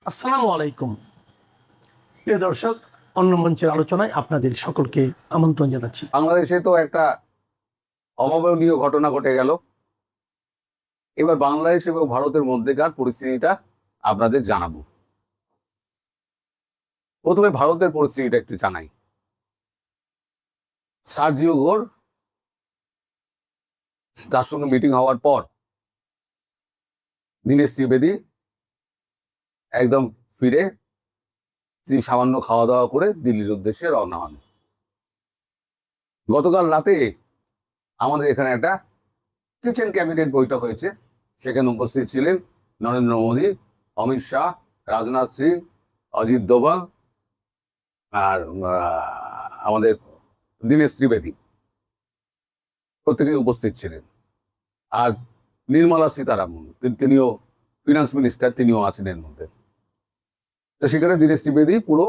আসসালামু আলাইকুম। প্রিয় দর্শক, অন্য মঞ্চের আলোচনায় আপনাদের সকলকে আমন্ত্রণ জানাচ্ছি। বাংলাদেশে তো একটা অভাবনীয় ঘটনা ঘটে গেল। এবার বাংলাদেশ এবং ভারতের মধ্যেকার পরিস্থিতিটা আপনাদের জানাবো। প্রথমে ভারতের পরিস্থিতিটা একটু জানাই। সার্জিও ঘোর তার সঙ্গে মিটিং হওয়ার পর দীনেশ ত্রিবেদী একদম ফিরে তিনি সামান্য খাওয়া দাওয়া করে দিল্লির উদ্দেশ্যে রওনা হন। গতকাল রাতে আমাদের এখানে একটা কিচেন ক্যাবিনেট বৈঠক হয়েছে। সেখানে উপস্থিত ছিলেন নরেন্দ্র মোদী, অমিত শাহ, রাজনাথ সিং, অজিত দোভাল আর আমাদের দীনেশ ত্রিবেদী প্রত্যেকেই উপস্থিত ছিলেন। আর নির্মলা সীতারামন তিনিও ফিনান্স মিনিস্টার, তিনিও আছেন এর মধ্যে। তো সেখানে দীনেশ ত্রিবেদী পুরো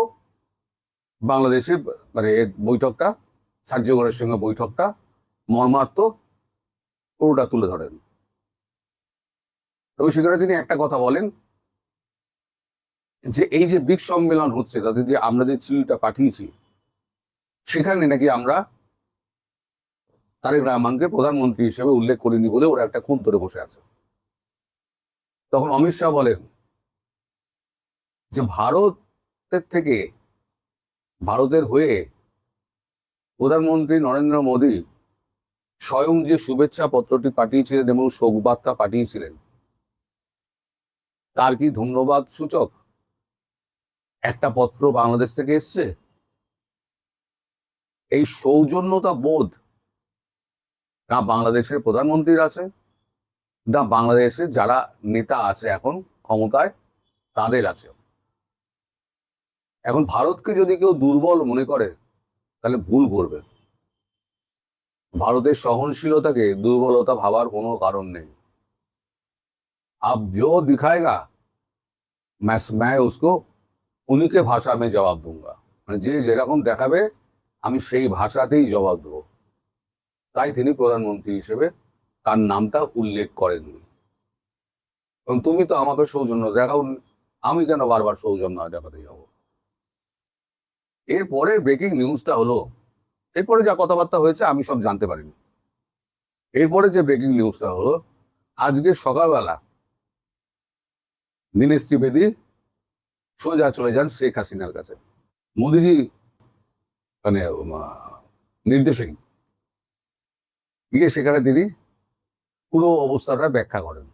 বাংলাদেশে মানে এর বৈঠকটা, সার্জিও ঘোরের সঙ্গে বৈঠকটা মর্মার্থ পুরোটা তুলে ধরেন। তবে সেখানে তিনি একটা কথা বলেন যে এই যে ব্রিক্স সম্মেলন হচ্ছে, তাদের যে আমরা যে চিঠিটা পাঠিয়েছি সেখানে নাকি আমরা তারেক রহমানকে প্রধানমন্ত্রী হিসেবে উল্লেখ করিনি বলে ওরা একটা খুন ধরে বসে আছে। তখন অমিত শাহ বলেন যে ভারতের হয়ে প্রধানমন্ত্রী নরেন্দ্র মোদী স্বয়ং যে শুভেচ্ছা পত্রটি পাঠিয়েছিলেন এবং শোক বার্তা পাঠিয়েছিলেন, তার কি ধন্যবাদ সূচক একটা পত্র বাংলাদেশ থেকে এসছে? এই সৌজন্যতা বোধ না বাংলাদেশের প্রধানমন্ত্রীর আছে, না বাংলাদেশের যারা নেতা আছে এখন ক্ষমতায় তাদের আছে। এখন ভারতকে যদি কেউ দুর্বল মনে করে তাহলে ভুল করবে। ভারতের সহনশীলতাকে দুর্বলতা ভাবার কোনো কারণ নেই। अब जो दिखाएगा मैं उसको उन्हीं के भाषा में जवाब दूंगा। মানে যে যেরকম দেখাবে আমি সেই ভাষাতেই জবাব দেবো। তাই তিনি প্রধানমন্ত্রী হিসেবে তার নামটা উল্লেখ করেননি। এবং তুমি তো আমাকে সৌজন্য দেখাও, আমি কেন বারবার সৌজন্য দেখাতে যাবো? এরপরে ব্রেকিং নিউজটা হলো, এরপরে যা কথাবার্তা হয়েছে আমি সব জানতে পারিনি। এরপরে যে ব্রেকিং নিউজটা হলো, আজকে সকালবেলা দীনেশ ত্রিবেদী সোজা চলে যান শেখ হাসিনার কাছে। মোদিজি মানে নির্দেশেই গিয়ে সেখানে তিনি পুরো অবস্থাটা ব্যাখ্যা করেন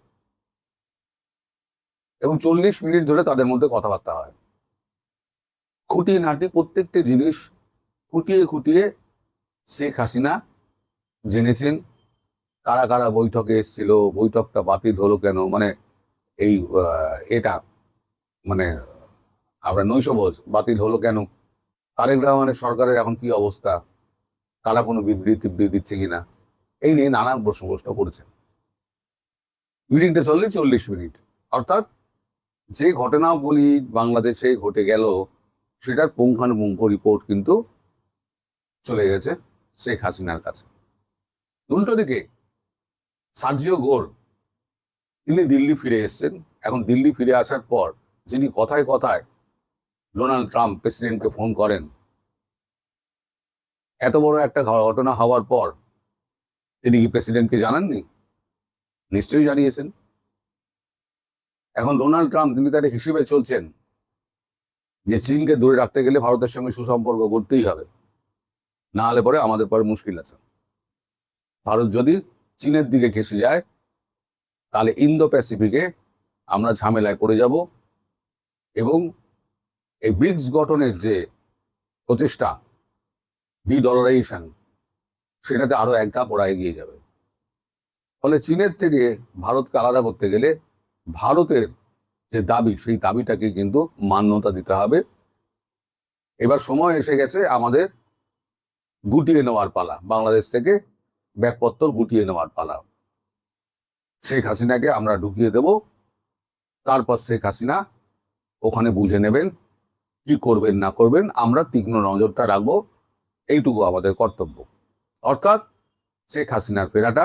এবং 40 মিনিট ধরে তাদের মধ্যে কথাবার্তা হয়। খুঁটিনাটি প্রত্যেকটি জিনিস খুঁটিয়ে খুঁটিয়ে শেখ হাসিনা জেনেছেন কারা কারা বৈঠকে এসেছিল, বৈঠকটা বাতিল হলো কেন, মানে এই এটা মানে আমরা নৈশভোজ বাতিল হলো কেন, তারেক রহমানের সরকারের এখন কি অবস্থা, তারা কোনো বিবৃতি দিচ্ছে কিনা, এই নিয়ে নানান প্রশ্ন করেছেন। মিটিংটা চললে 40 মিনিট। অর্থাৎ যে ঘটনাগুলি বাংলাদেশে ঘটে গেল সেটার পুঙ্খানুপুঙ্খ রিপোর্ট কিন্তু চলে গেছে শেখ হাসিনার কাছে। উল্টো দিকে সার্জিও ঘোর তিনি দিল্লি ফিরে এসেছেন। এখন দিল্লি ফিরে আসার পর যিনি কথায় কথায় ডোনাল্ড ট্রাম্প প্রেসিডেন্টকে ফোন করেন, এত বড় একটা ঘটনা হওয়ার পর তিনি কি প্রেসিডেন্টকে জানাননি? নিশ্চয়ই জানিয়েছেন। এখন ডোনাল্ড ট্রাম্প তিনি তার হিসেবে চলছেন যে চীনকে দূরে রাখতে গেলে ভারতের সঙ্গে সুসম্পর্ক করতেই হবে, না হলে পরে আমাদের পরে মুশকিল আছে। ভারত যদি চীনের দিকে ঘেঁষে যায় তাহলে ইন্দো প্যাসিফিকে আমরা ঝামেলায় পড়ে যাব এবং এই ব্রিক্স গঠনের যে প্রচেষ্টা, ডি-ডলারাইজেশন, সেটাতে আরো এক ধাপ ওরা এগিয়ে যাবে। ফলে চীনের থেকে ভারতকে আলাদা করতে গেলে ভারতের যে দাবি, সেই দাবিটাকে কিন্তু মান্যতা দিতে হবে। এবার সময় এসে গেছে আমাদের গুটিয়ে নেওয়ার পালা, বাংলাদেশ থেকে ব্যাগপত্র গুটিয়ে নেওয়ার পালা। শেখ হাসিনাকে আমরা ঢুকিয়ে দেব, তারপর শেখ হাসিনা ওখানে বুঝে নেবেন কি করবেন না করবেন, আমরা তীক্ষ্ণ নজরটা রাখবো, এইটুকু আমাদের কর্তব্য। অর্থাৎ শেখ হাসিনার ফেরাটা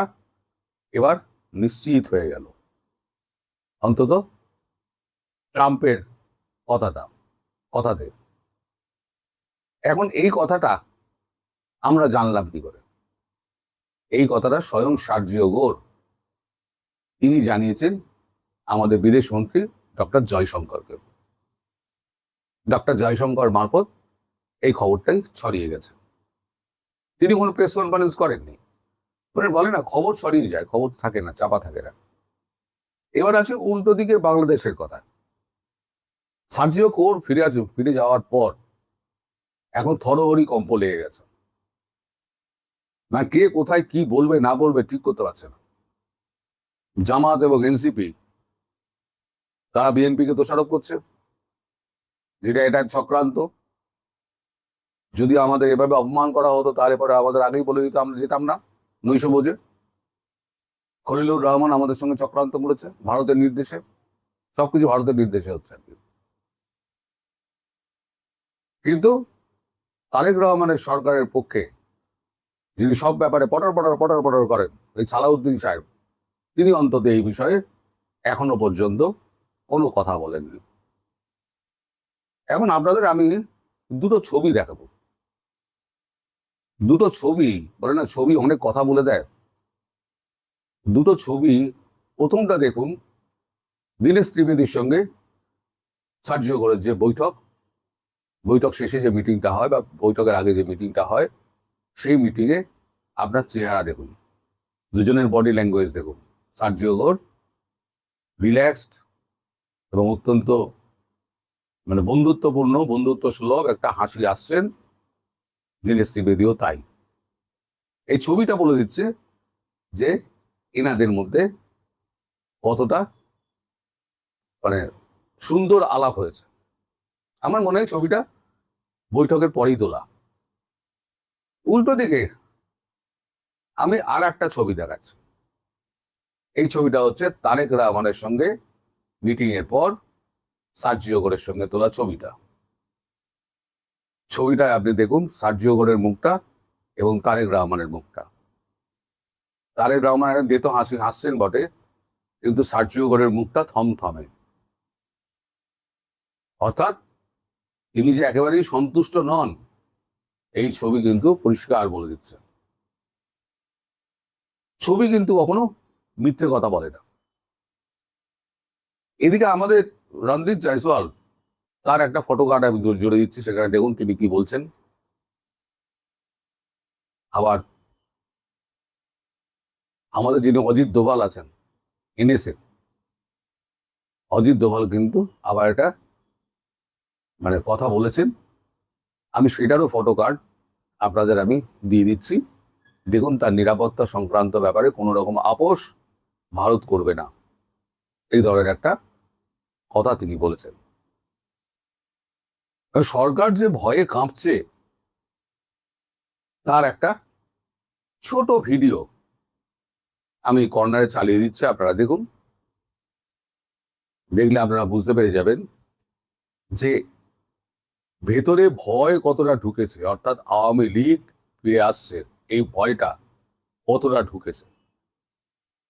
এবার নিশ্চিত হয়ে গেল। অন্তত ট্রাম্পের কথাতে। এখন এই কথাটা আমরা জানলাম কি করে? এই কথাটা স্বয়ং সার্জিও গোর তিনি জানিয়েছেন আমাদের বিদেশ মন্ত্রী ডক্টর জয়শঙ্করকে। ডক্টর জয়শঙ্কর মারফত এই খবরটাই ছড়িয়ে গেছে। তিনি কোনো প্রেস কনফারেন্স করেননি। বলে না, খবর ছড়িয়ে যায়, খবর থাকে না, চাপা থাকে না। এবার আসে উল্টো দিকে বাংলাদেশের কথা। সার্জিও কোর ফিরে যাওয়ার পর এখন থরহরি কম্প লেগে গেছে। না কে কোথায় কি বলবে না বলবে ঠিক করতে পারছে না। জামাত এবং এনসিপি তারা বিএনপিকে দোষারোপ করছে, যেটা এটা চক্রান্ত। যদি আমাদের এভাবে অপমান করা হতো তাহলে পরে আমাদের আগেই বলে দিত, আমরা যেতাম না নৈশ বোঝে। খলিলুর রহমান আমাদের সঙ্গে চক্রান্ত করেছে ভারতের নির্দেশে, সবকিছু ভারতের নির্দেশে হচ্ছে আর কি। কিন্তু তারেক রহমানের সরকারের পক্ষে যিনি সব ব্যাপারে পটার করেন, এই সালাউদ্দিন সাহেব, তিনি অন্তত এই বিষয়ে এখনো পর্যন্ত কোনো কথা বলেননি। এখন আপনাদের আমি দুটো ছবি দেখাবো। দুটো ছবি, বলে না ছবি অনেক কথা বলে দেয়। দুটো ছবি, প্রথমটা দেখুন, দীনেশ ত্রিবেদীর সঙ্গে সার্জিও গোরের যে বৈঠক শেষে যে মিটিংটা হয় বা বৈঠকের আগে যে মিটিংটা হয়, সেই মিটিংয়ে আপনার চেহারা দেখুন, দুজনের বডি ল্যাঙ্গুয়েজ দেখুন। সার্জিও গোর রিল্যাক্সড এবং অত্যন্ত বন্ধুত্ব সুলভ একটা হাসি আসছেন। দীনেশ ত্রিবেদীও তাই। এই ছবিটা বলে দিচ্ছে যে এনাদের মধ্যে কতটা সুন্দর আলাপ হয়েছে। আমার মনে হয় ছবিটা বৈঠকের পরেই তোলা। উল্টো দিকে আমি আর একটা ছবি দেখাচ্ছি। এই ছবিটা হচ্ছে তারেক রহমানের সঙ্গে মিটিং এর পর সার্জিও গোরের সঙ্গে তোলা ছবিটায় আপনি দেখুন সার্জিও গোরের মুখটা এবং তারেক রহমানের মুখটা। তারেক রহমানের দিয়ে তো হাসছেন বটে, কিন্তু সার্জিও গোরের মুখটা থমথমে। অর্থাৎ তিনি যে একেবারেই সন্তুষ্ট নন, এই ছবি কিন্তু পরিষ্কার বলে দিচ্ছে। ছবি কিন্তু কখনো মিথ্যে কথা বলে না। এদিকে আমাদের রণদীপ জয়সওয়াল, তার একটা ফটো কার্ড আমি জুড়ে দিচ্ছি, সেখানে দেখুন তিনি কি বলছেন। আবার আমাদের যিনি অজিত দোভাল আছেন এনএসএ, অজিত দোভাল কিন্তু আবার এটা কথা বলেছেন। আমি সেটারও ফটো কার্ড আপনাদের আমি দিয়ে দিচ্ছি। দেখুন, তার নিরাপত্তা সংক্রান্ত ব্যাপারে কোনো রকম আপোষ ভারত করবে না, এই ধরনের একটা কথা তিনি বলেছেন। সরকার যে ভয়ে কাঁপছে তার একটা ছোট ভিডিও আমি কর্নারে চালিয়ে দিচ্ছি, আপনারা দেখুন। দেখলে আপনারা বুঝতে পেরে যাবেন যে ভেতরে ভয় কতটা ঢুকেছে, অর্থাৎ আওয়ামী লীগ ফিরে আসছে, এই ভয়টা কতটা ঢুকেছে।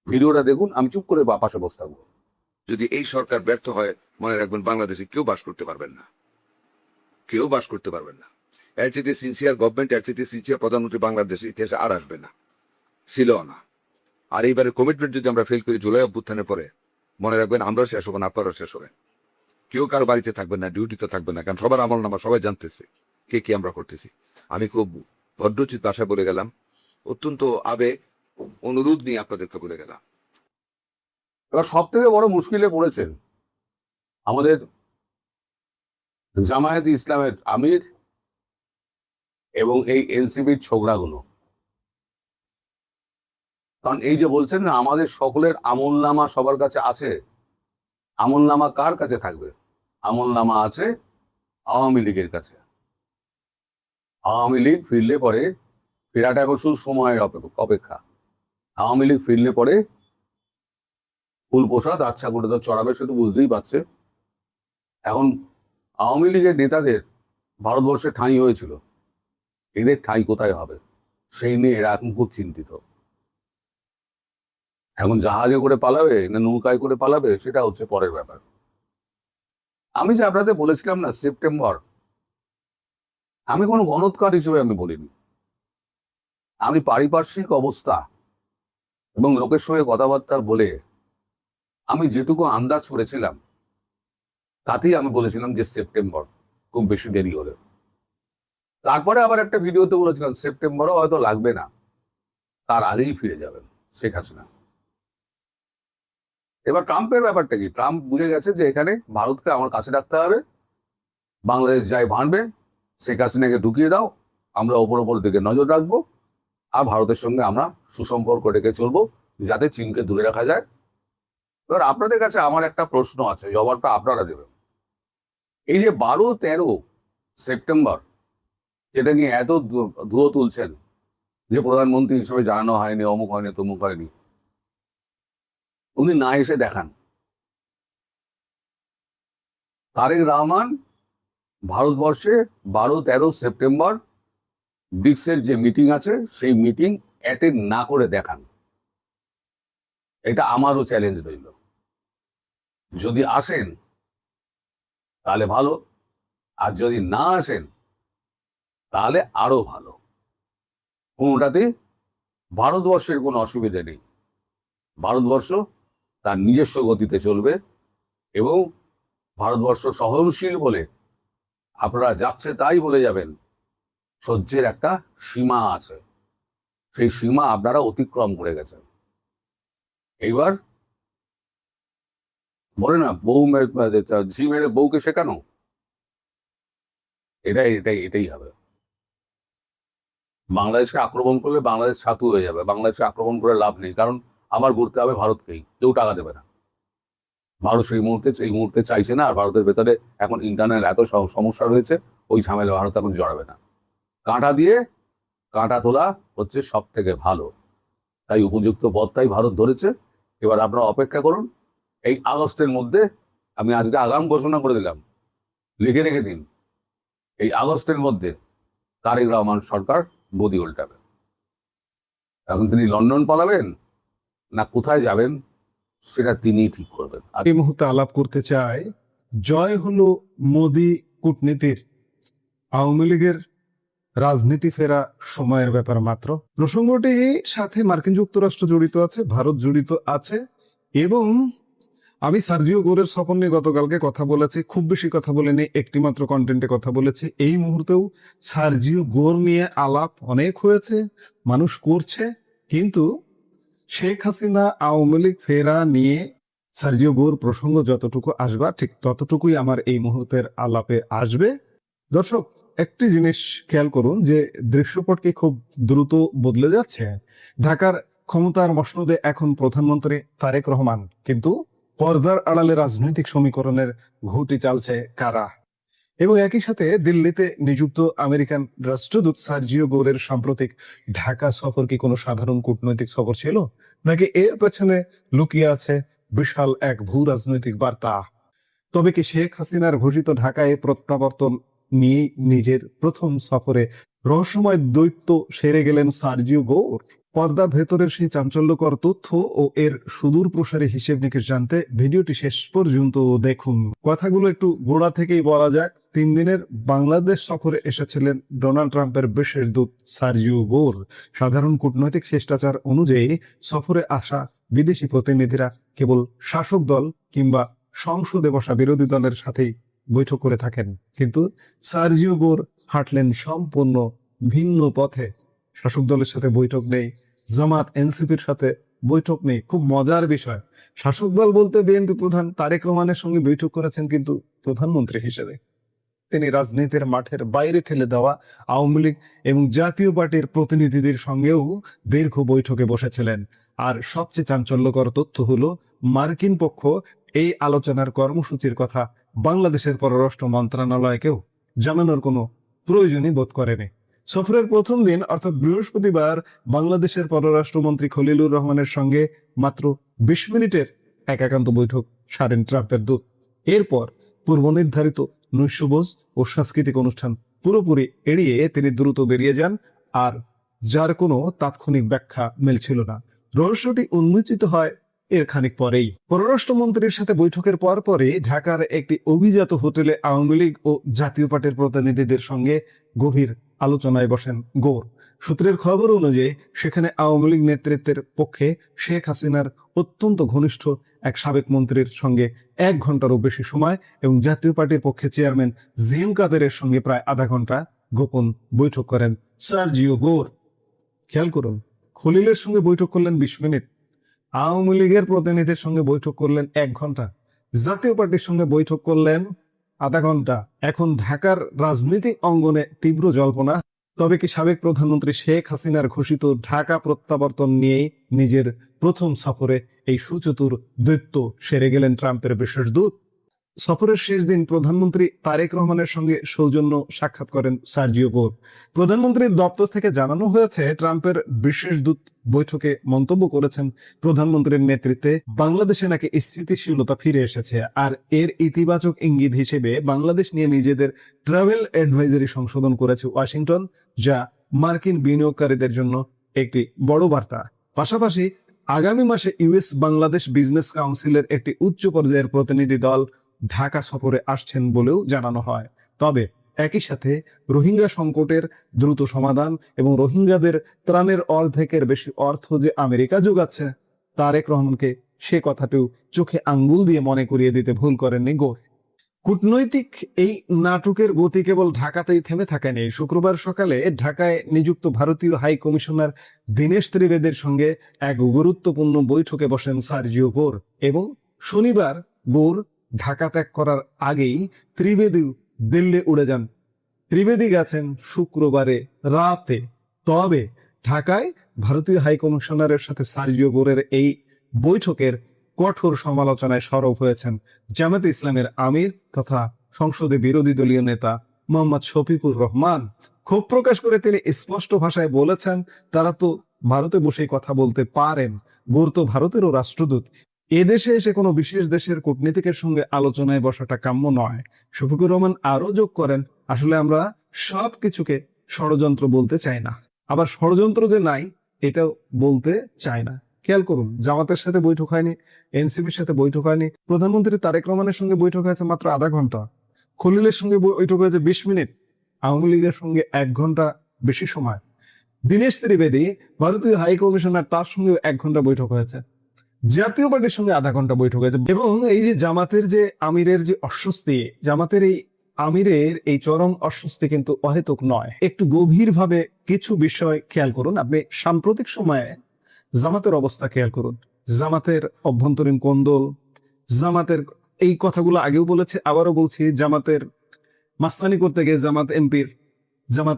ভিডিওটা দেখুন, আমি চুপ করে পাশে বসে থাকবো। যদি এই সরকার ব্যর্থ হয়, মনে রাখবেন বাংলাদেশে কেউ বাস করতে পারবেন না, কেউ বাস করতে পারবেন না। এর চেয়ে সিনসিয়ার গভর্নমেন্ট, এর চেয়ে সিনসিয়ার প্রধানমন্ত্রী বাংলাদেশের ইতিহাসে আর আসবে না, ছিল না। আর এইবারে কমিটমেন্ট যদি আমরা ফেল করি জুলাই অভ্যুত্থানের পরে, মনে রাখবেন আমরাও শেষ হবেন, আপনারাও শেষ হবেন। কেউ কারো বাড়িতে থাকবেন না, ডিউটিতে থাকবেন না, কারণ সবার আমল নামা সবাই জানতেছে কে কি আমরা করতেছি। আমি খুব ভদ্রচিত ভাষায় বলে গেলাম, অত্যন্ত আবেগ অনুরোধ নিয়ে আপনাদেরকে বলে গেলাম। এবার সব থেকে বড় মুশকিলে পড়েছেন আমাদের জামায়াত ইসলামের আমির এবং এই এনসিপির ছোকরাগুলো। কারণ এই যে বলছেন না আমাদের সকলের আমলনামা সবার কাছে আছে, আমলনামা কার কাছে থাকবে? আমলনামা আছে আওয়ামী লীগের কাছে। আওয়ামী লীগ ফিরলে পরে, ফেরাটা এখন শুধু সময়ের অপেক্ষা। আওয়ামী লীগ ফিরলে পরে ফুল প্রসাদ আচ্ছা করে তো চড়াবে, সে তো বুঝতেই পারছে। এখন আওয়ামী লীগের নেতাদের ভারতবর্ষে ঠাঁই হয়েছিল, এদের ঠাঁই কোথায় হবে সেই নিয়ে এরা এখন খুব চিন্তিত। এখন জাহাজে করে পালাবে না নৌকায় করে পালাবে, সেটা হচ্ছে পরের ব্যাপার। আমি যে আপনাদের বলেছিলাম না সেপ্টেম্বর, আমি কোনো গণৎকার হিসেবে আমি বলিনি। আমি পারিপার্শ্বিক অবস্থা এবং লোকের সঙ্গে কথাবার্তা বলে আমি যেটুকু আন্দাজ করেছিলাম তাতেই আমি বলেছিলাম যে সেপ্টেম্বর, খুব বেশি দেরি হলে। তারপরে আবার একটা ভিডিওতে বলেছিলাম সেপ্টেম্বরও হয়তো লাগবে না, তার আগেই ফিরে যাবেন শেখ হাসিনা। এবার ট্রাম্পের ব্যাপারটা কি? ট্রাম্প বুঝে গেছে যে এখানে ভারতকে আমার কাছে রাখতে হবে, বাংলাদেশ যাই ভাঁড়বে, শেখ হাসিনাকে ঢুকিয়ে দাও, আমরা ওপর দিকে নজর রাখবো, আর ভারতের সঙ্গে আমরা সুসম্পর্ক রেখে চলবো, যাতে চীনকে দূরে রাখা যায়। এবার আপনাদের কাছে আমার একটা প্রশ্ন আছে, জবাবটা আপনারা দেবেন। এই যে 12-13 সেপ্টেম্বর, যেটা নিয়ে এত ধুয়ো তুলছেন যে প্রধানমন্ত্রী হিসেবে জানানো হয়নি, অমুক হয়নি, তমুক হয়নি, উনি না এসে দেখান। তারেক রহমান ভারতবর্ষে 12-13 সেপ্টেম্বর ব্রিক্সের যে মিটিং আছে সেই মিটিং অ্যাটেন্ড না করে দেখান। এটা আমারও চ্যালেঞ্জ রইল। যদি আসেন তাহলে ভালো, আর যদি না আসেন তাহলে আরো ভালো। কোনোটাতে ভারতবর্ষের কোনো অসুবিধা নেই। ভারতবর্ষ তার নিজস্ব গতিতে চলবে এবং ভারতবর্ষ সহনশীল বলে আপনারা যাচ্ছে তাই বলে যাবেন, সহ্যের একটা সীমা আছে, সেই সীমা আপনারা অতিক্রম করে গেছেন। এইবার বলে না বউ ঝি মেরে বউকে শেখানো, এটাই হবে। বাংলাদেশকে আক্রমণ করলে বাংলাদেশ ছাতু হয়ে যাবে। বাংলাদেশকে আক্রমণ করে লাভ নেই, কারণ আবার ঘুরতে হবে ভারতকেই, কেউ টাকা দেবে না। ভারত এই মুহূর্তে চাইছে না, আর ভারতের ভেতরে এখন ইন্টারনাল এত সমস্যা রয়েছে, ওই ঝামেলা ভারত এখন জড়াবে না। কাঁটা দিয়ে কাঁটা তোলা হচ্ছে সব থেকে ভালো, তাই উপযুক্ত পথটাই ভারত ধরেছে। এবার আপনারা অপেক্ষা করুন, এই আগস্টের মধ্যে, আমি আজকে আগাম ঘোষণা করে দিলাম, লিখে রেখে দিন, এই আগস্টের মধ্যে তারেক রহমান সরকার গদি উল্টাবে। এখন তিনি লন্ডন পালাবেন না কোথায় যাবেন সেটা তিনিই ঠিক করবেন। আর এই মুহূর্তে আলাপ করতে চাই, জয় হলো মোদি কূটনীতির, আওয়ামী লীগের রাজনীতি ফেরা সময়ের ব্যাপার মাত্র। প্রসঙ্গটির সাথে মার্কিন যুক্তরাষ্ট্র জড়িত আছে, ভারত জড়িত আছে, এবং আমি সার্জিও গোরের সফর নিয়ে গতকালকে কথা বলেছি, খুব বেশি কথা বলিনি, একটি মাত্র কন্টেন্টে কথা বলেছি। এই মুহূর্তেও সার্জিও গোর নিয়ে আলাপ অনেক হয়েছে, মানুষ করছে, কিন্তু শেখ হাসিনা আওয়ামী লীগ ফেরা নিয়ে সার্জিও গোর প্রসঙ্গ যতটুকু আসবে ঠিক ততটুকুই আমার এই মুহূর্তের আলাপে আসবে। দর্শক, একটি জিনিস খেয়াল করুন যে দৃশ্যপট কি খুব দ্রুত বদলে যাচ্ছে। ঢাকার ক্ষমতার মসনদে এখন প্রধানমন্ত্রী তারেক রহমান, কিন্তু পর্দার আড়ালে রাজনৈতিক সমীকরণের ঘুঁটি চালছে কারা? এবং একই সাথে দিল্লিতে নিযুক্ত আমেরিকান রাষ্ট্রদূত সার্জিও গোরের সাম্প্রতিক ঢাকা সফর কি কোনো সাধারণ কূটনৈতিক সফর ছিল, নাকি এর পেছনে লুকিয়ে আছে বিশাল এক ভূ রাজনৈতিক বার্তা? তবে কি শেখ হাসিনার ঘোষিত ঢাকায় প্রত্যাবর্তন নিয়ে নিজের প্রথম সফরে রহস্যময় দৈত্য সেরে গেলেন সার্জিও গোর? পর্দার ভেতরের সেই চাঞ্চল্যকর তথ্য ও এর সুদূর প্রসারী হিসেব নিকেশ জানতে ভিডিওটি শেষ পর্যন্ত দেখুন। কথাগুলো একটু গোড়া থেকেই বলা যাক। 3 দিনের বাংলাদেশ সফরে এসেছিলেন ডোনাল্ড ট্রাম্পের বিশেষ দূত সার্জিও গোর। সাধারণ কূটনৈতিক শিষ্টাচার অনুযায়ী সফরে আসা বিদেশি প্রতিনিধিরা কেবল শাসক দল কিংবা সংসদে বসা বিরোধী দলের সাথেই বৈঠক করে থাকেন, কিন্তু সার্জিও গোর হাঁটলেন সম্পূর্ণ ভিন্ন পথে। শাসক দলের সাথে বৈঠক নেই, জামাত এনসিপির সাথে বৈঠক নেই। খুব মজার বিষয়, শাসক দল বলতে বিএনপি প্রধান তারেক রহমানের সঙ্গে বৈঠক করেছেন, কিন্তু প্রধানমন্ত্রী হিসেবে তিনি রাজনীতির মাঠের বাইরে ঠেলে দেওয়া আওয়ামী লীগ এবং জাতীয় পার্টির প্রতিনিধিদের সঙ্গেও দীর্ঘ বৈঠকে বসেছিলেন। আর সবচেয়ে চাঞ্চল্যকর তথ্য হলো, মার্কিন পক্ষ এই আলোচনার কর্মসূচির কথা বাংলাদেশের পররাষ্ট্র মন্ত্রণালয়কেও জানানোর কোনো প্রয়োজনই বোধ করেনি। সফরের প্রথম দিন অর্থাৎ বৃহস্পতিবার বাংলাদেশের পররাষ্ট্রমন্ত্রী খলিলুর রহমানের সঙ্গে মাত্র 20 মিনিটের একান্ত বৈঠক সারেন ট্রাম্পের দূত। এরপর পূর্ব নির্ধারিত নৈশভোজ ও সাংস্কৃতিক অনুষ্ঠান পুরোপুরি এড়িয়ে তিনি দ্রুত বেরিয়ে যান, আর যার কোনো তাৎক্ষণিক ব্যাখ্যা মিলছিল না। রহস্যটি উন্মোচিত হয় এর খানিক পরেই পররাষ্ট্রমন্ত্রীর সাথে বৈঠকের পরপরই ঢাকার একটি অভিজাত হোটেলে আওয়ামী লীগ ও জাতীয় পার্টির প্রতিনিধিদের সঙ্গে গভীর আলোচনায় বসেন গৌর। সূত্রের খবর অনুযায়ী সেখানে আওয়ামী লীগ নেতৃত্বের পক্ষে শেখ হাসিনার অত্যন্ত ঘনিষ্ঠ এক সাবেক মন্ত্রীর সঙ্গে 1 ঘন্টারও বেশি সময় এবং জাতীয় পার্টির পক্ষে চেয়ারম্যান জিএম কাদেরের সঙ্গে প্রায় আধা ঘন্টা গোপন বৈঠক করেন সার্জিও গৌর। খেয়াল করুন, খলিলের সঙ্গে বৈঠক করলেন 20 মিনিট, আওয়ামী লীগের প্রতিনিধির সঙ্গে বৈঠক করলেন 1 ঘন্টা, জাতীয় পার্টির সঙ্গে বৈঠক করলেন আধা ঘন্টা। এখন ঢাকার রাজনৈতিক অঙ্গনে তীব্র জল্পনা, তবে কি সাবেক প্রধানমন্ত্রী শেখ হাসিনার ঘোষিত ঢাকা প্রত্যাবর্তন নিয়েই নিজের প্রথম সফরে এই সুচতুর দৈত্য সেরে গেলেন ট্রাম্পের বিশেষ দূত? সফরের শেষ দিন প্রধানমন্ত্রী তারেক রহমানের সঙ্গে সৌজন্য সাক্ষাৎ করেন সার্জিও গৌর। প্রধানমন্ত্রীর দপ্তর থেকে জানানো হয়েছে, ট্রাম্পের বিশেষ দূত বৈঠকে মন্তব্য করেছেন প্রধানমন্ত্রীর নেতৃত্বে বাংলাদেশে নাকি স্থিতিশীলতা ফিরে এসেছে, আর এর ইতিবাচক ইঙ্গিত হিসেবে বাংলাদেশ নিয়ে নিজেদের ট্রাভেল অ্যাডভাইজারি সংশোধন করেছে ওয়াশিংটন, যা মার্কিন বিনিয়োগকারীদের জন্য একটি বড় বার্তা। পাশাপাশি আগামী মাসে ইউএস বাংলাদেশ বিজনেস কাউন্সিলের একটি উচ্চ পর্যায়ের প্রতিনিধি দল ঢাকা সফরে আসছেন বলেও জানানো হয়। তবে একই সাথে রোহিঙ্গা সংকটের দ্রুত সমাধান এবং রোহিঙ্গাদের ত্রাণের অর্ধেকের বেশি অর্থ যে আমেরিকা যোগাচ্ছে, তারেক রহমানকে সে কথাটিও চোখে আঙ্গুল দিয়ে মনে করিয়ে দিতে ভুল করেননি গৌর। কূটনৈতিক এই নাটকের গতি কেবল ঢাকাতেই থেমে থাকেনি। শুক্রবার সকালে ঢাকায় নিযুক্ত ভারতীয় হাই কমিশনার দীনেশ ত্রিবেদীর সঙ্গে এক গুরুত্বপূর্ণ বৈঠকে বসেন সার্জিও গৌর এবং শনিবার গৌর ঢাকা ত্যাগ করার আগেই ত্রিবেদী দিল্লি উড়ে যান। ত্রিবেদী গেছেন শুক্রবারে রাতে। তবে ঢাকায় ভারতীয় হাই কমিশনারের সাথে সার্জিও গৌরের এই বৈঠকের কঠোর সমালোচনায় সরব হয়েছেন জামায়াতে ইসলামের আমির তথা সংসদে বিরোধী দলীয় নেতা মোহাম্মদ শফিকুর রহমান। ক্ষোভ প্রকাশ করে তিনি স্পষ্ট ভাষায় বলেছেন, তারা তো ভারতে বসেই কথা বলতে পারেন, গৌর তো ভারতেরও রাষ্ট্রদূত, এদেশে এসে কোনো বিশেষ দেশের কূটনীতিকের সঙ্গে আলোচনায় বসাটা কাম্য নয়। শফিকুর রহমান আরো যোগ করেন, আসলে আমরা সবকিছুকে ষড়যন্ত্র বলতে চাই না, আবার ষড়যন্ত্র যে নাই এটাও বলতে চাই না। খেয়াল করুন, জামাতের সাথে বৈঠক হয়নি, এনসিপির সাথে বৈঠক হয়নি, প্রধানমন্ত্রী তারেক রহমানের সঙ্গে বৈঠক হয়েছে মাত্র আধা ঘন্টা, খলিলের সঙ্গে বৈঠক হয়েছে 20 মিনিট, আওয়ামী লীগের সঙ্গে 1 ঘন্টা বেশি সময়। দীনেশ ত্রিবেদী ভারতীয় হাই কমিশনার, তার সঙ্গে 1 ঘন্টা বৈঠক হয়েছে, জাতীয় পার্টির সঙ্গে আধা ঘন্টা বৈঠক হয়েছে। এবং এই যে জামাতের যে আমিরের যে অস্বস্তি, জামাতের এই আমিরের এই চরম অস্বস্তি কিন্তু অহেতুক নয়। একটু গভীরভাবে কিছু বিষয় খেয়াল করুন। আপনি সাম্প্রতিক সময়ে জামাতের অবস্থা খেয়াল করুন, জামাতের অভ্যন্তরীণ কোন্দল, জামাতের এই কথাগুলো আগেও বলেছে, আবারও বলছি, জামাতের মাস্তানি করতে গিয়ে জামাত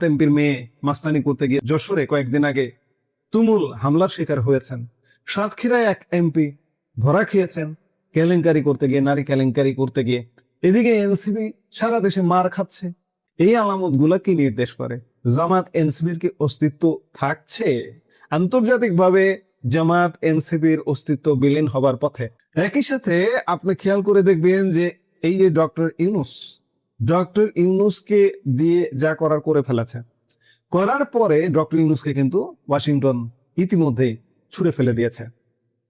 এমপির মেয়ে মাস্তানি করতে গিয়ে যশোরে কয়েকদিন আগে তুমুল হামলার শিকার হয়েছেন। সাতক্ষীরায় এক এমপি ধরা খেয়েছেন কেলেঙ্কারি করতে গিয়ে, নারী কেলেঙ্কারি করতে গিয়ে। এদিকে এনসিপি সারা দেশে মার খাচ্ছে। এই আলামত গুলা কি নির্দেশ করে? জামাত এনসিপির কি অস্তিত্ব থাকছে? আন্তর্জাতিকভাবে জামাত এনসিপির অস্তিত্ব বিলীন হবার পথে। একই সাথে আপনি খেয়াল করে দেখবেন যে এই যে ডক্টর ইউনূসকে দিয়ে যা করার করে ফেলেছে, করার পরে ডক্টর ইউনূসকে কিন্তু ওয়াশিংটন ইতিমধ্যেই ছুড়ে ফেলে দিয়েছে।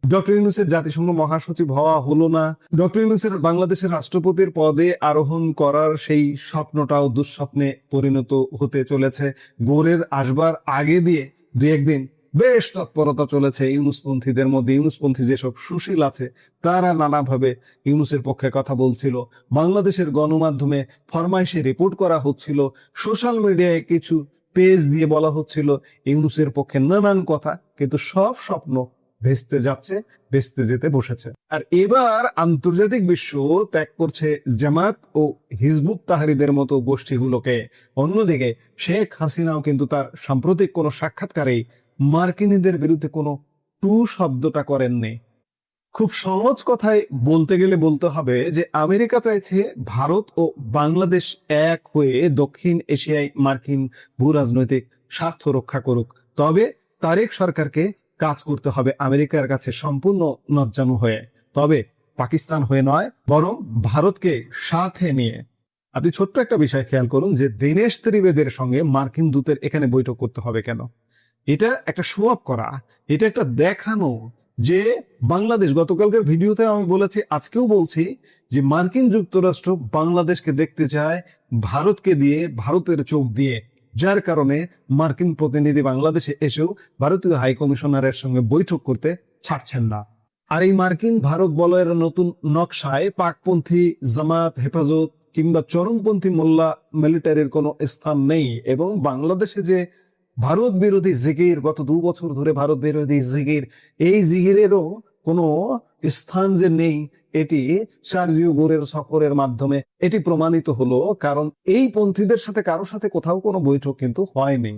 ডক্টর ইউনূসের জাতিসংঘ মহাসচিব হওয়া হলো না, ডক্টর ইউনূসের বাংলাদেশের রাষ্ট্রপতির পদে আরোহণ করার সেই স্বপ্নটাও দুঃস্বপ্নে পরিণত হতে চলেছে। গৌরের আসবার আগে দিয়ে 2-1 দিন বেশ তৎপরতা চলেছে ইউনূসপন্থীদের মধ্যে। ইউনূসপন্থী যেসব সুশীল আছে তারা নানাভাবে ইউনূসের পক্ষে কথা বলছিল, বাংলাদেশের গণমাধ্যমে ফরমাইশে রিপোর্ট করা হচ্ছিল, সোশ্যাল মিডিয়ায় কিছু পেজ দিয়ে বলা হচ্ছিল ইউনূসের পক্ষে নানান কথা, কিন্তু সব স্বপ্ন ভেস্তে যেতে বসেছে। আর এবার আন্তর্জাতিক বিশ্ব ত্যাগ করছে জামাত ও হিজবুত তাহরিদের মতো গোষ্ঠীগুলোকে। অন্যদিকে শেখ হাসিনাও কিন্তু তার সাম্প্রতিক কোনো সাক্ষাৎকারেই মার্কিনীদের বিরুদ্ধে কোনো টু শব্দটা করেননি। খুব সহজ কথায় বলতে গেলে বলতে হবে যে আমেরিকা চাইছে ভারত ও বাংলাদেশ এক হয়ে দক্ষিণ এশিয়ায় মার্কিন ভূ রাজনৈতিক স্বার্থ রক্ষা করুক। তবে তারেক সরকারকে কাজ করতে হবে আমেরিকার কাছে সম্পূর্ণ নজ্জানু হয়ে, তবে পাকিস্তান হয়ে নয়, বরং ভারতকে সাথে নিয়ে। আপনি ছোট্ট একটা বিষয় খেয়াল করুন যে দীনেশ ত্রিবেদীর সঙ্গে মার্কিন দূতের এখানে বৈঠক করতে হবে কেন? এটা একটা শো অফ করা, এটা একটা দেখানো যে বাংলাদেশ, গতকালকের ভিডিওতে আমি বলেছি, আজকেও বলছি, যে মার্কিন যুক্তরাষ্ট্র বাংলাদেশকে দেখতে চায় ভারতকে দিয়ে, ভারতের চোখ দিয়ে, যার কারণে মার্কিন প্রতিনিধি বাংলাদেশে এসেও ভারতীয় হাই কমিশনারের সঙ্গে বৈঠক করতে ছাড়ছেন না। আর এই মার্কিন ভারত বলয়ের নতুন নকশায় পাকপন্থী, জামাত, হেফাজত কিংবা চরমপন্থী মোল্লা মিলিটারির কোনো স্থান নেই। এবং বাংলাদেশে যে ভারত বিরোধী জিগির, গত 2 বছর ধরে ভারত বিরোধী জিগির, এই জিগিরেরও কোনো স্থান যে নেই, এটি সার্জিও গোরের সফরের মাধ্যমে এটি প্রমাণিত হলো। কারণ এই পন্থীদের সাথে কারোর সাথে কোথাও কোনো বৈঠক কিন্তু হয়নি।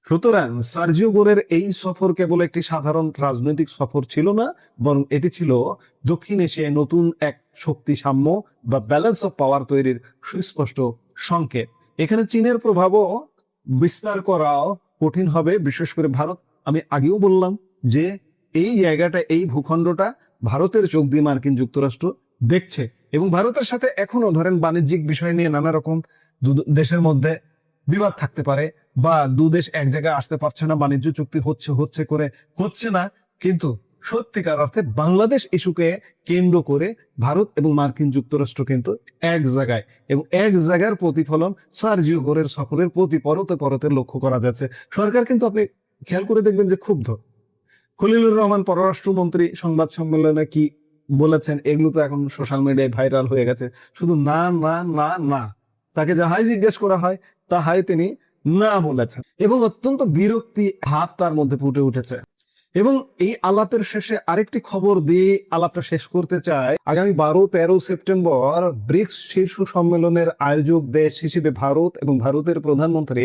সুতরাং সার্জিও গোরের এই সফর কেবল একটি সাধারণ রাজনৈতিক সফর ছিল না, বরং এটি ছিল দক্ষিণ এশিয়ায় নতুন এক শক্তি সাম্য বা ব্যালেন্স অফ পাওয়ার তৈরির সুস্পষ্ট সংকেত। এখানে চীনের প্রভাবও বিস্তার করাও কঠিন হবে, বিশেষ করে ভারত। আমি আগেও বললাম যে এই জায়গাটা, এই ভূখণ্ডটা ভারতের চোখ দিয়ে মার্কিন যুক্তরাষ্ট্র দেখছে। এবং ভারতের সাথে এখনো ধরেন বাণিজ্যিক বিষয় নিয়ে নানা রকম দেশের মধ্যে বিবাদ থাকতে পারে, বা 2 দেশ এক জায়গায় আসতে পারছে না, বাণিজ্য চুক্তি হচ্ছে না। কিন্তু সত্যিকার অর্থে বাংলাদেশ ইস্যুকে কেন্দ্র করে ভারত এবং মার্কিন যুক্তরাষ্ট্র কিন্তু এক জায়গায়, এবং এক জায়গার প্রতিফলন সার্জিও গোরের সফরের প্রতি পরতে পরতে লক্ষ্য করা যাচ্ছে। সরকার কিন্তু, আপনি খেয়াল করে দেখবেন যে ক্ষুব্ধ। খলিলুর রহমান পররাষ্ট্রমন্ত্রী সংবাদ সম্মেলনে কি বলেছেন, এগুলো তো এখন সোশ্যাল মিডিয়ায় ভাইরাল হয়ে গেছে। শুধু না না না না, তাকে যাহাই জিজ্ঞেস করা হয় তাহাই তিনি না বলেছেন, এবং অত্যন্ত বিরক্তি ভাব তার মধ্যে ফুটে উঠেছে। এবং এই আলাপের শেষে আরেকটি খবর দিয়ে আলাপটা শেষ করতে চাই। আগামী 12-13 সেপ্টেম্বর ব্রিক্স শীর্ষ সম্মেলনের আয়োজক দেশ হিসেবে ভারত এবং ভারতের প্রধানমন্ত্রী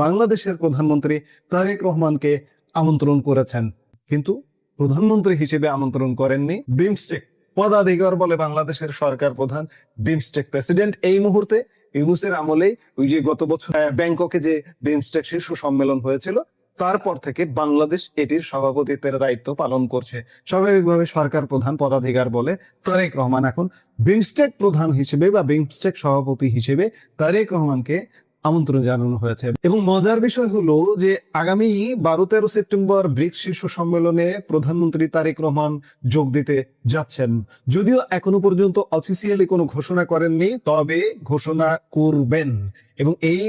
বাংলাদেশের প্রধানমন্ত্রী তারেক রহমানকে আমন্ত্রণ করেছেন, কিন্তু প্রধানমন্ত্রী হিসেবে আমন্ত্রণ করেননি বিমস্টেক পদাধিকার বলে বাংলাদেশের সরকার প্রধান, বিমস্টেক প্রেসিডেন্ট এই মুহূর্তে ইউনূসের আমলে, ওই যে গত বছর ব্যাংককে যে বিমস্টেক শীর্ষ সম্মেলন হয়েছিল, তারপর থেকে বাংলাদেশ এটির সভাপতিত্বের দায়িত্ব পালন করছে। স্বাভাবিকভাবে সরকার প্রধান পদাধিকার বলে তারেক রহমান এখন বিমস্টেক প্রধান হিসেবে বা বিমস্টেক সভাপতি হিসেবে তারেক রহমানকে আমন্ত্রণ জানানো হয়েছে। এবং মজার বিষয় হলো যে আগামী 12-13 সেপ্টেম্বর ব্রিক্স শীর্ষ সম্মেলনে প্রধানমন্ত্রী তারেক রহমান যোগ দিতে যাচ্ছেন। যদিও এখনো পর্যন্ত অফিসিয়ালি কোনো ঘোষণা করেননি, তবে ঘোষণা করবেন। এবং এই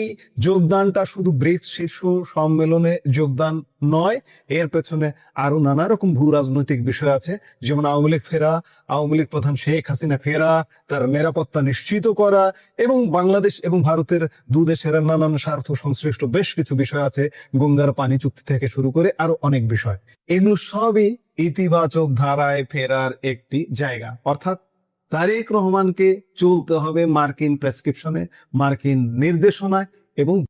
যোগদানটা শুধু ব্রিক্স শীর্ষ সম্মেলনে যোগদান নয়, এর পেছনে আরো নানা রকম ভূ রাজনৈতিক বিষয় আছে, যেমন আওয়ামী লীগ ফেরা, আওয়ামী লীগ প্রধান শেখ হাসিনা ফেরা, তার নিরাপত্তা নিশ্চিত করা, এবং বাংলাদেশ এবং ভারতের 2 দেশের নানান স্বার্থ সংশ্লিষ্ট বেশ কিছু বিষয় আছে, গঙ্গার পানি চুক্তি থেকে শুরু করে আরো অনেক বিষয়। এগুলো সবই ইতিবাচক ধারায় ফেরার একটি জায়গা। অর্থাৎ তারেক রহমানকে চলতে হবে মার্কিন প্রেসক্রিপশনে, মার্কিন নির্দেশনায়, এবং